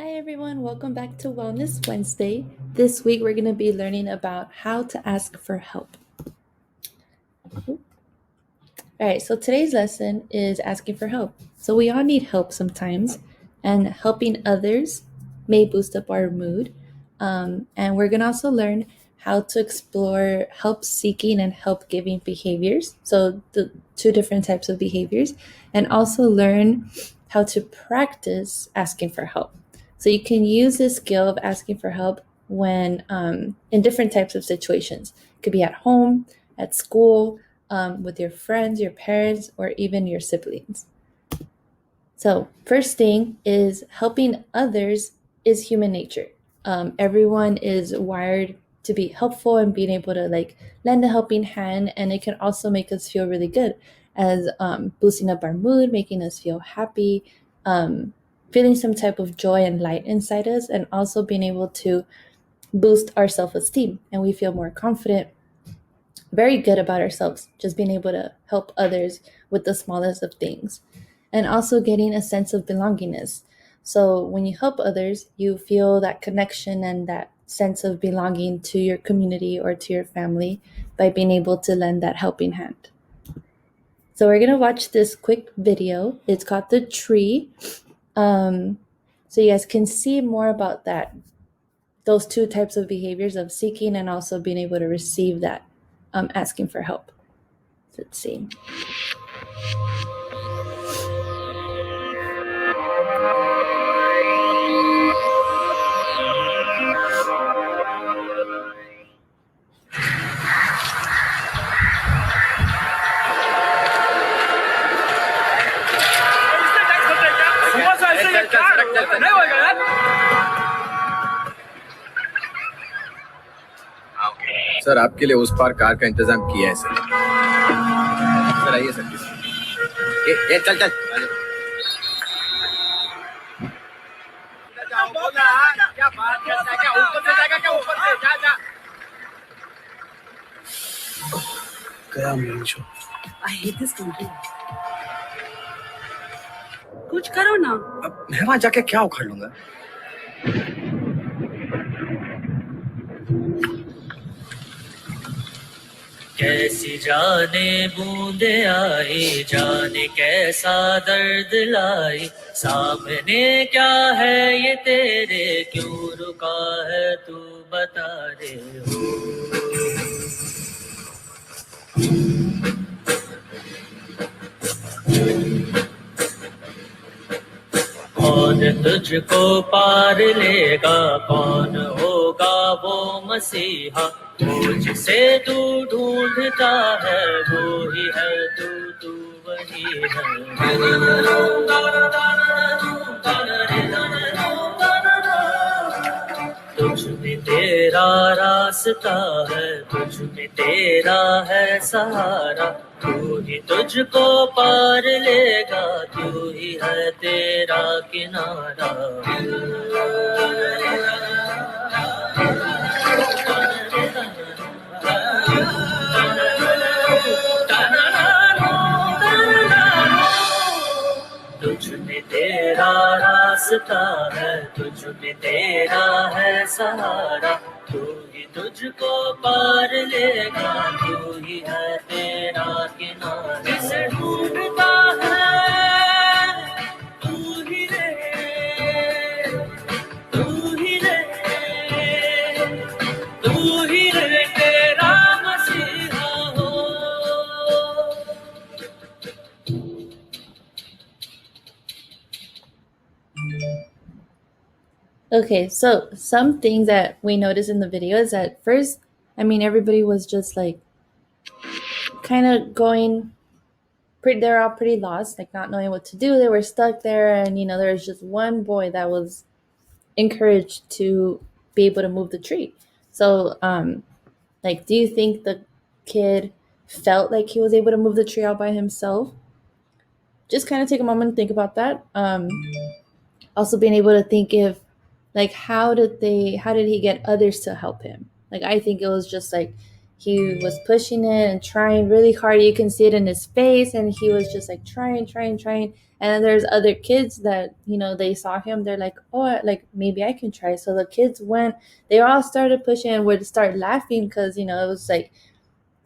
Hi everyone, welcome back to Wellness Wednesday. This week we're going to be learning about how to ask for help. All right, so today's lesson is asking for help. So we all need help sometimes, and helping others may boost up our mood. And we're going to also learn how to explore help seeking and help giving behaviors. So the two different types of behaviors, and also learn how to practice asking for help. So you can use this skill of asking for help when in different types of situations. It could be at home, at school, with your friends, your parents, or even your siblings. So, first thing is helping others is human nature. Everyone is wired to be helpful and being able to lend a helping hand, and it can also make us feel really good as boosting up our mood, making us feel happy, feeling some type of joy and light inside us, and also being able to boost our self esteem, and we feel more confident, very good about ourselves, just being able to help others with the smallest of things. And also getting a sense of belongingness. So when you help others, you feel that connection and that sense of belonging to your community or to your family by being able to lend that helping hand. So we're going to watch this quick video. It's called The Tree. So you guys can see more about that, those two types of behaviors of seeking and also being able to receive that, asking for help. Let's see. Sir आपके लिए उस पार car का इंतजाम किया है sir. Sir आइए sir. ये चल चल। क्या बात करता है? क्या ऊपर से जाएगा? क्या ऊपर से? जा जा। गया main show. I hate this country. कुछ करो ना। अब मैं वहां जाके क्या उखाड़ लूंगा? कैसी जाने बूंदे आई, जाने कैसा दर्द लाई, सामने क्या है ये तेरे, क्यों रुका है तू बता दे हो। कौन तुझको पार लेगा, कौन होगा वो मसीहा, वो जिसे तू ढूंढता है वो ही है तू वही है। तुझ में तेरा रास्ता है, तुझ में तेरा है सहारा, तू ही तुझको पार लेगा, तू ही है तेरा किनारा। तुझ में तेरा रास्ता है, तुझ में तेरा है सहारा, तू ही तुझको पार लेगा, तू ही है तेरा किनारा। जिसे ढूंढता है तू ही रे, तू ही रे, तू ही रे तेरा मसीहा हो। Okay, so some things that we noticed in the video is that first, everybody was just kind of going pretty, they're all pretty lost, not knowing what to do. They were stuck there, and there was just one boy that was encouraged to be able to move the tree. So, do you think the kid felt like he was able to move the tree out by himself? Just kind of take a moment and think about that. Also being able to think if how did he get others to help him? I think it was just he was pushing it and trying really hard. You can see it in his face, and he was just like trying. And then there's other kids that, they saw him. They're like, oh, like maybe I can try. So the kids went. They all started pushing and would start laughing because it was like,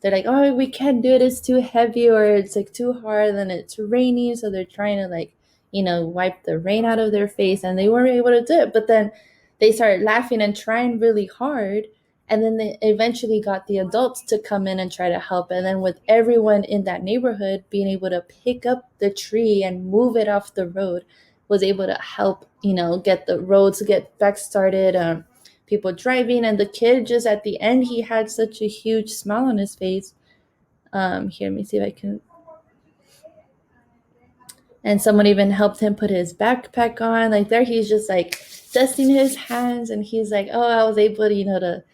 they're like, oh, we can't do it. It's too heavy, or it's like too hard. And it's raining, so they're trying to like, wipe the rain out of their face, and they weren't able to do it. But then they started laughing and trying really hard. And then they eventually got the adults to come in and try to help. And then with everyone in that neighborhood being able to pick up the tree and move it off the road, was able to help, get the roads get back started. People driving, and the kid just at the end, he had such a huge smile on his face. Here, let me see if I can. And someone even helped him put his backpack on. Like there, he's just like dusting his hands, and he's like, oh, I was able to,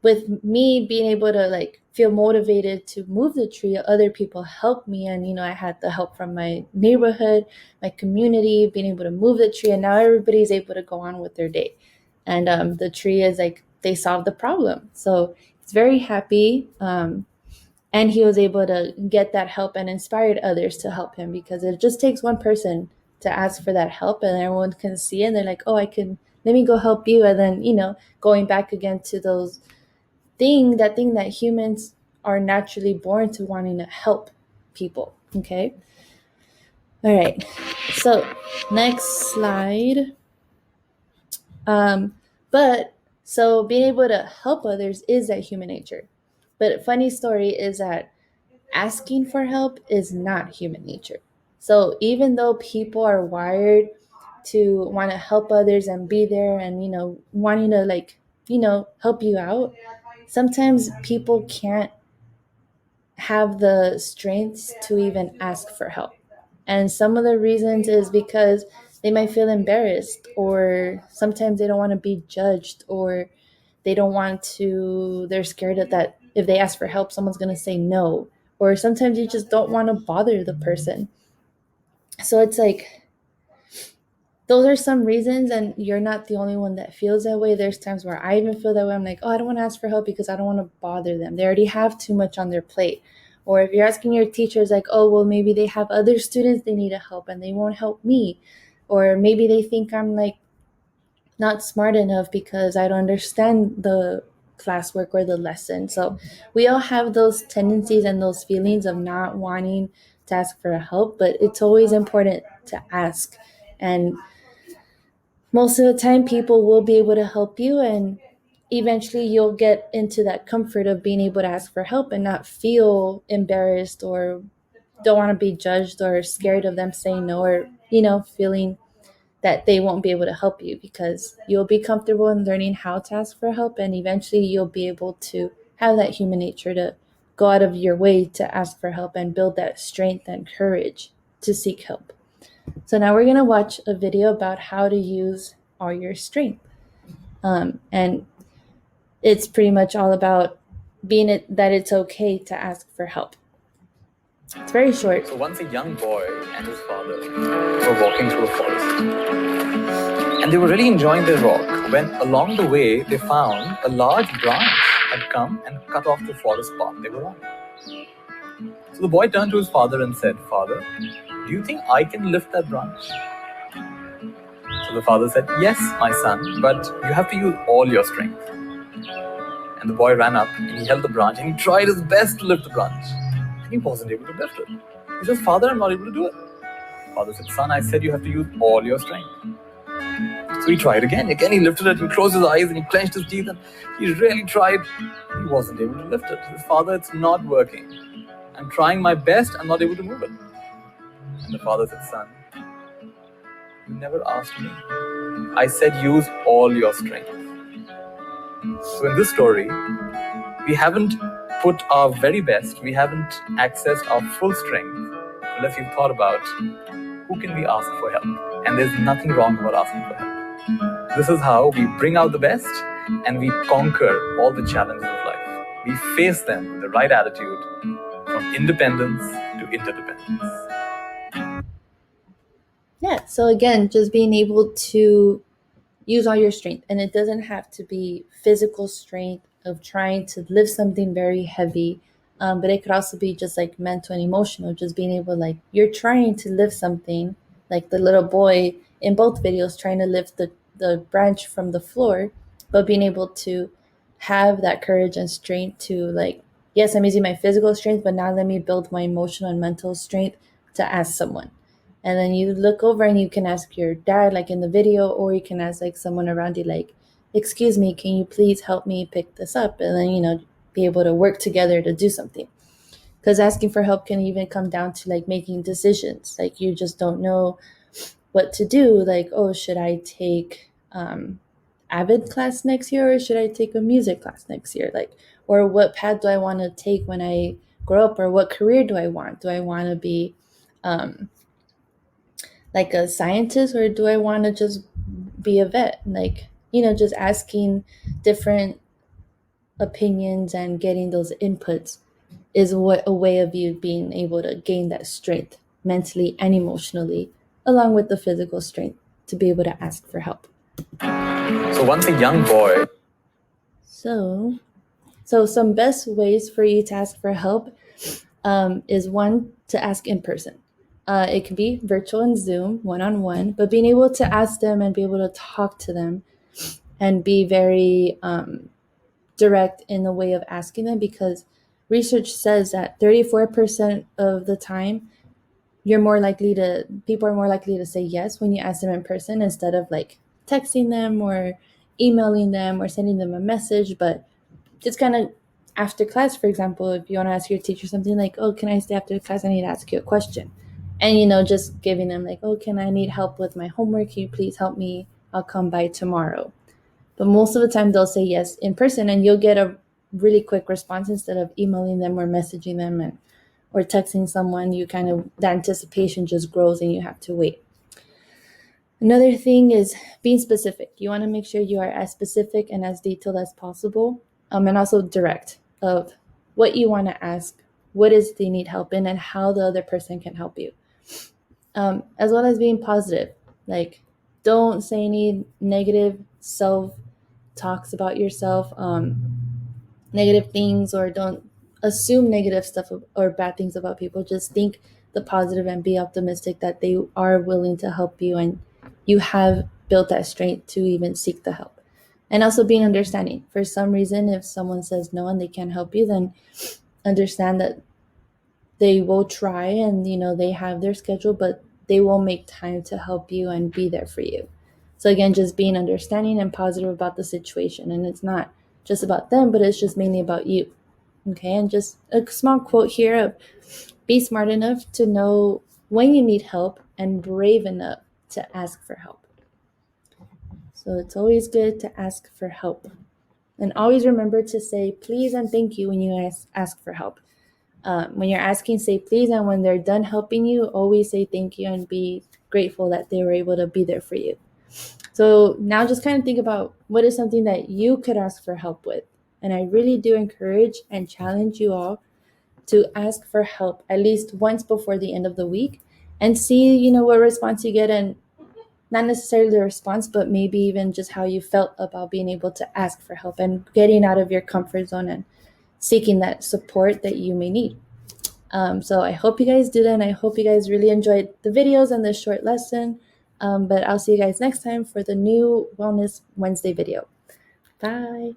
with me being able to like feel motivated to move the tree, other people helped me. And, I had the help from my neighborhood, my community, being able to move the tree. And now everybody's able to go on with their day. And the tree is like, they solved the problem. So he's very happy. And he was able to get that help and inspired others to help him, because it just takes one person to ask for that help, and everyone can see it, and they're like, oh, let me go help you. And then, going back again to those that humans are naturally born to wanting to help people. Okay. All right. So next slide. So being able to help others is that human nature. But a funny story is that asking for help is not human nature. So even though people are wired to want to help others and be there and, wanting to help you out, sometimes people can't have the strength to even ask for help. And some of the reasons is because they might feel embarrassed, or sometimes they don't want to be judged, or they're scared that if they ask for help, someone's going to say no, or sometimes you just don't want to bother the person. So it's like, those are some reasons, and you're not the only one that feels that way. There's times where I even feel that way. I'm like, oh, I don't want to ask for help because I don't want to bother them. They already have too much on their plate. Or if you're asking your teachers, like, oh, well, maybe they have other students they need to help and they won't help me. Or maybe they think I'm like not smart enough because I don't understand the classwork or the lesson. So we all have those tendencies and those feelings of not wanting to ask for help, but it's always important to ask. And most of the time, people will be able to help you, and eventually you'll get into that comfort of being able to ask for help and not feel embarrassed or don't want to be judged or scared of them saying no, or, feeling that they won't be able to help you, because you'll be comfortable in learning how to ask for help, and eventually you'll be able to have that human nature to go out of your way to ask for help and build that strength and courage to seek help. So now we're going to watch a video about how to use all your strength. And it's pretty much all about that it's okay to ask for help. It's very short. So once a young boy and his father were walking through a forest. And they were really enjoying their walk when along the way they found a large branch had come and cut off the forest path they were on. So the boy turned to his father and said, "Father, do you think I can lift that branch?" So the father said, "Yes, my son, but you have to use all your strength." And the boy ran up and he held the branch and he tried his best to lift the branch. And he wasn't able to lift it. He says, "Father, I'm not able to do it." Father said, "Son, I said you have to use all your strength." So he tried again. Again, he lifted it, he closed his eyes and he clenched his teeth and he really tried. He wasn't able to lift it. He says, "Father, it's not working. I'm trying my best, I'm not able to move it." And the father said, "Son, you never asked me. I said use all your strength." So in this story, we haven't put our very best, we haven't accessed our full strength unless you've thought about who can we ask for help. And there's nothing wrong about asking for help. This is how we bring out the best and we conquer all the challenges of life. We face them with the right attitude, from independence to interdependence. Yeah, so again, just being able to use all your strength, and it doesn't have to be physical strength. of trying to lift something very heavy. But it could also be just like mental and emotional, just being able, like, you're trying to lift something, like the little boy in both videos trying to lift the branch from the floor, but being able to have that courage and strength to, like, yes, I'm using my physical strength, but now let me build my emotional and mental strength to ask someone. And then you look over and you can ask your dad, like in the video, or you can ask like someone around you, like, excuse me, can you please help me pick this up? And then, be able to work together to do something. Because asking for help can even come down to like making decisions. Like you just don't know what to do. Like, oh, should I take Avid class next year, or should I take a music class next year? Like, or what path do I want to take when I grow up, or what career do I want? Do I want to be like a scientist, or do I want to just be a vet? Like, just asking different opinions and getting those inputs is a way of you being able to gain that strength mentally and emotionally, along with the physical strength to be able to ask for help. So once a young boy. So some best ways for you to ask for help is one, to ask in person. It can be virtual and Zoom, one-on-one, but being able to ask them and be able to talk to them and be very direct in the way of asking them, because research says that 34% of the time people are more likely to say yes when you ask them in person, instead of like texting them or emailing them or sending them a message. But just kind of after class, for example, if you want to ask your teacher something, like, oh, can I stay after class? I need to ask you a question. And, just giving them like, oh, I need help with my homework? Can you please help me? I'll come by tomorrow. But most of the time they'll say yes in person, and you'll get a really quick response instead of emailing them or messaging them or texting someone. The anticipation just grows and you have to wait. Another thing is being specific. You want to make sure you are as specific and as detailed as possible, and also direct of what you want to ask, what is they need help in, and how the other person can help you. As well as being positive. Like, don't say any negative self-talks about yourself, negative things, or don't assume negative stuff or bad things about people. Just think the positive and be optimistic that they are willing to help you, and you have built that strength to even seek the help. And also being understanding. For some reason, if someone says no and they can't help you, then understand that they will try, and they have their schedule, but they will make time to help you and be there for you. So again, just being understanding and positive about the situation. And it's not just about them, but it's just mainly about you. Okay, and just a small quote here of, be smart enough to know when you need help and brave enough to ask for help. So it's always good to ask for help. And always remember to say please and thank you when you ask for help. When you're asking, say please, and when they're done helping you, always say thank you and be grateful that they were able to be there for you. So now just kind of think about what is something that you could ask for help with. And I really do encourage and challenge you all to ask for help at least once before the end of the week, and see, what response you get, and not necessarily the response, but maybe even just how you felt about being able to ask for help and getting out of your comfort zone and seeking that support that you may need. So I hope you guys do that, and I hope you guys really enjoyed the videos and this short lesson. But I'll see you guys next time for the new Wellness Wednesday video. Bye.